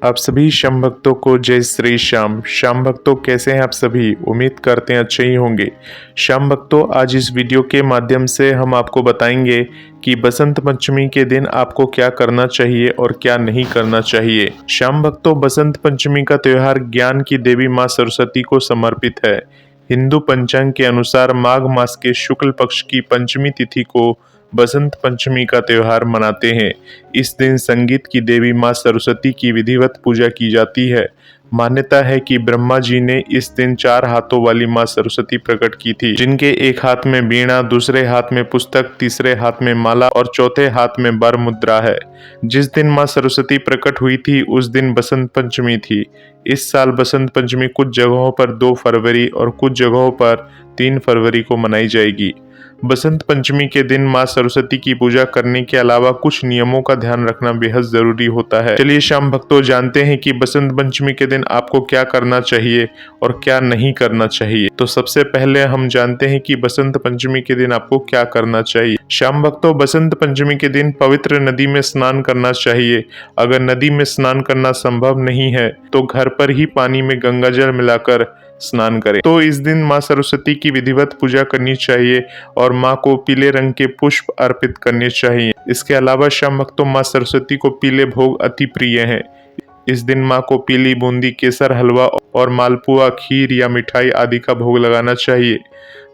आप सभी श्याम भक्तों को जय श्री श्याम। श्याम भक्तों कैसे हैं आप सभी? उम्मीद करते हैं अच्छे ही होंगे। श्याम भक्तों आज इस वीडियो के माध्यम से हम आपको बताएंगे कि बसंत पंचमी के दिन आपको क्या करना चाहिए और क्या नहीं करना चाहिए। श्याम भक्तों बसंत पंचमी का त्योहार ज्ञान की देवी माँ सरस्वती को समर्पित है। हिंदू पंचांग के अनुसार माघ मास के शुक्ल पक्ष की पंचमी तिथि को बसंत पंचमी का त्योहार मनाते हैं। इस दिन संगीत की देवी माँ सरस्वती की विधिवत पूजा की जाती है। मान्यता है कि ब्रह्मा जी ने इस दिन 4 हाथों वाली माँ सरस्वती प्रकट की थी, जिनके एक हाथ में वीणा, दूसरे हाथ में पुस्तक, तीसरे हाथ में माला और चौथे हाथ में बर मुद्रा है। जिस दिन माँ सरस्वती प्रकट हुई थी उस दिन बसंत पंचमी थी। इस साल बसंत पंचमी कुछ जगहों पर 2 फरवरी और कुछ जगहों पर 3 फरवरी को मनाई जाएगी। बसंत पंचमी के दिन माँ सरस्वती की पूजा करने के अलावा कुछ नियमों का ध्यान रखना बेहद जरूरी होता है। चलिए श्याम भक्तों जानते हैं कि बसंत पंचमी के दिन आपको क्या करना चाहिए और क्या नहीं करना चाहिए। तो सबसे पहले हम जानते हैं कि बसंत पंचमी के दिन आपको क्या करना चाहिए। श्याम भक्तों बसंत पंचमी के दिन पवित्र नदी में स्नान करना चाहिए। अगर नदी में स्नान करना संभव नहीं है तो घर पर ही पानी में गंगा जल मिलाकर स्नान करें। तो इस दिन माँ सरस्वती की विधिवत पूजा करनी चाहिए और माँ को पीले रंग के पुष्प अर्पित करने चाहिए। इसके अलावा श्याम भक्तों माँ सरस्वती को पीले भोग अति प्रिय हैं। इस दिन माँ को पीली बूंदी, केसर हलवा और मालपुआ, खीर या मिठाई आदि का भोग लगाना चाहिए।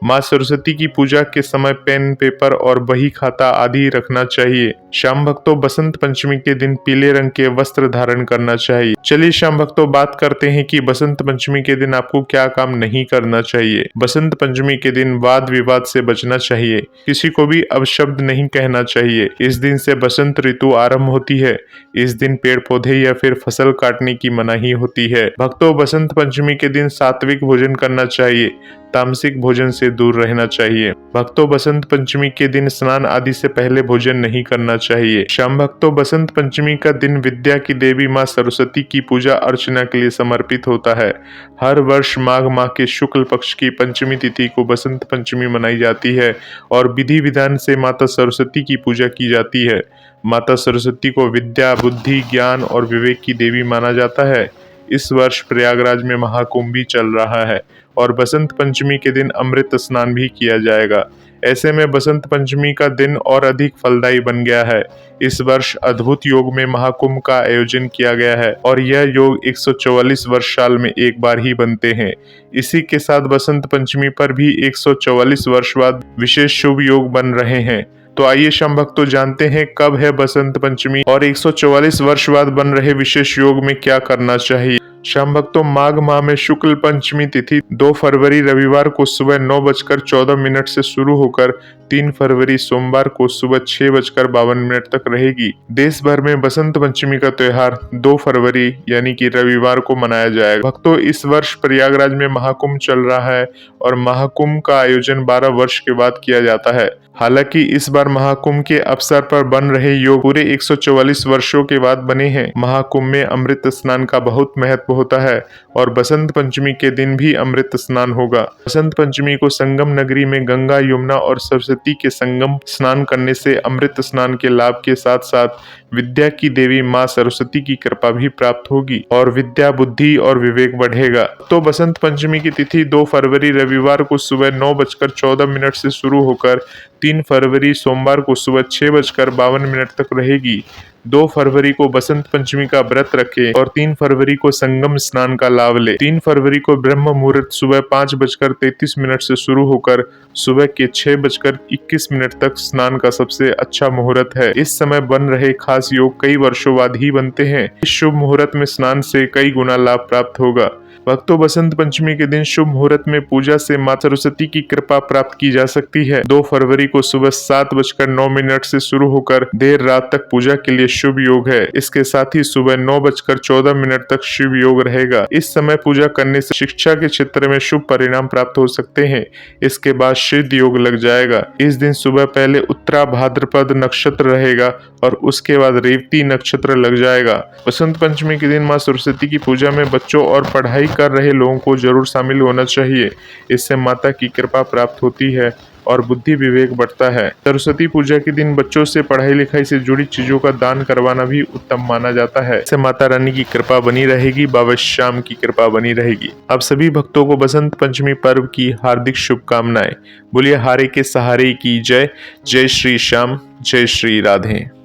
माँ सरस्वती की पूजा के समय पेन, पेपर और बही खाता आदि रखना चाहिए। श्याम भक्तों बसंत पंचमी के दिन पीले रंग के वस्त्र धारण करना चाहिए। चलिए श्याम भक्तों बात करते हैं कि बसंत पंचमी के दिन आपको क्या काम नहीं करना चाहिए। बसंत पंचमी के दिन वाद विवाद से बचना चाहिए। किसी को भी अपशब्द नहीं कहना चाहिए। इस दिन से बसंत ऋतु आरंभ होती है। इस दिन पेड़ पौधे या फिर फसल काटने की मनाही होती है। भक्तों बसंत पंचमी के दिन सात्विक भोजन करना चाहिए। तामसिक भोजन से दूर रहना चाहिए। भक्तों बसंत पंचमी के दिन स्नान आदि से पहले भोजन नहीं करना चाहिए। श्याम भक्तों बसंत पंचमी का दिन विद्या की देवी माँ सरस्वती की पूजा अर्चना के लिए समर्पित होता है। हर वर्ष माघ माह के शुक्ल पक्ष की पंचमी तिथि को बसंत पंचमी मनाई जाती है और विधि विधान से माता सरस्वती की पूजा की जाती है। माता सरस्वती को विद्या, बुद्धि, ज्ञान और विवेक की देवी माना जाता है। इस वर्ष प्रयागराज में महाकुंभ भी चल रहा है और बसंत पंचमी के दिन अमृत स्नान भी किया जाएगा। ऐसे में बसंत पंचमी का दिन और अधिक फलदायी बन गया है। इस वर्ष अद्भुत योग में महाकुंभ का आयोजन किया गया है और यह योग 144 वर्ष साल में एक बार ही बनते हैं। इसी के साथ बसंत पंचमी पर भी 144 वर्ष बाद विशेष शुभ योग बन रहे हैं। तो आइए श्याम भक्तों जानते हैं कब है बसंत पंचमी और 144 वर्ष बाद बन रहे विशेष योग में क्या करना चाहिए। श्याम भक्तों माघ माह में शुक्ल पंचमी तिथि 2 फरवरी रविवार को सुबह 9:14 से शुरू होकर 3 फरवरी सोमवार को सुबह 6:52 तक रहेगी। देश भर में बसंत पंचमी का त्योहार 2 फरवरी यानी कि रविवार को मनाया जाएगा। भक्तों इस वर्ष प्रयागराज में महाकुंभ चल रहा है और महाकुंभ का आयोजन 12 वर्ष के बाद किया जाता है। हालांकि इस बार महाकुंभ के अवसर पर बन रहे योग पूरे 144 वर्षों के बाद बने हैं। महाकुंभ में अमृत स्नान का बहुत महत्व होता है और बसंत पंचमी के दिन भी अमृत स्नान होगा। बसंत पंचमी को संगम नगरी में गंगा, यमुना और सरस्वती के संगम स्नान करने से अमृत स्नान के लाभ के साथ साथ विद्या की देवी माँ सरस्वती की कृपा भी प्राप्त होगी और विद्या, बुद्धि और विवेक बढ़ेगा। तो बसंत पंचमी की तिथि 2 फरवरी रविवार को सुबह 9:14 से शुरू होकर 3 फरवरी सोमवार को सुबह 6:52 तक रहेगी। 2 फरवरी को बसंत पंचमी का व्रत रखें और 3 फरवरी को संगम स्नान का लाभ ले। 3 फरवरी को ब्रह्म मुहूर्त सुबह 5:33 से शुरू होकर सुबह के 6:21 तक स्नान का सबसे अच्छा मुहूर्त है। इस समय बन रहे खास योग कई वर्षों बाद ही बनते हैं। इस शुभ मुहूर्त में स्नान से कई गुना लाभ प्राप्त होगा। भक्तों बसंत पंचमी के दिन शुभ मुहूर्त में पूजा से मां सरस्वती की कृपा प्राप्त की जा सकती है। 2 फरवरी को सुबह 7:09 से शुरू होकर देर रात तक पूजा के लिए शुभ योग है। इसके साथ ही सुबह 9:14 तक शुभ योग रहेगा। इस समय पूजा करने से शिक्षा के क्षेत्र में शुभ परिणाम प्राप्त हो सकते हैं। इसके बाद सिद्ध योग लग जाएगा। इस दिन सुबह पहले उत्तरा भाद्रपद नक्षत्र रहेगा और उसके बाद रेवती नक्षत्र लग जाएगा। बसंत पंचमी के दिन माँ सरस्वती की पूजा में बच्चों और पढ़ाई कर रहे लोगों को जरूर शामिल होना चाहिए। इससे माता की कृपा प्राप्त होती है और बुद्धि विवेक बढ़ता है। सरस्वती पूजा के दिन बच्चों से पढ़ाई लिखाई से जुड़ी चीजों का दान करवाना भी उत्तम माना जाता है। इससे माता रानी की कृपा बनी रहेगी, बाबा श्याम की कृपा बनी रहेगी। आप सभी भक्तों को बसंत पंचमी पर्व की हार्दिक शुभकामनाएं। बोलिए हारे के सहारे की जय। जय श्री श्याम, जय श्री राधे।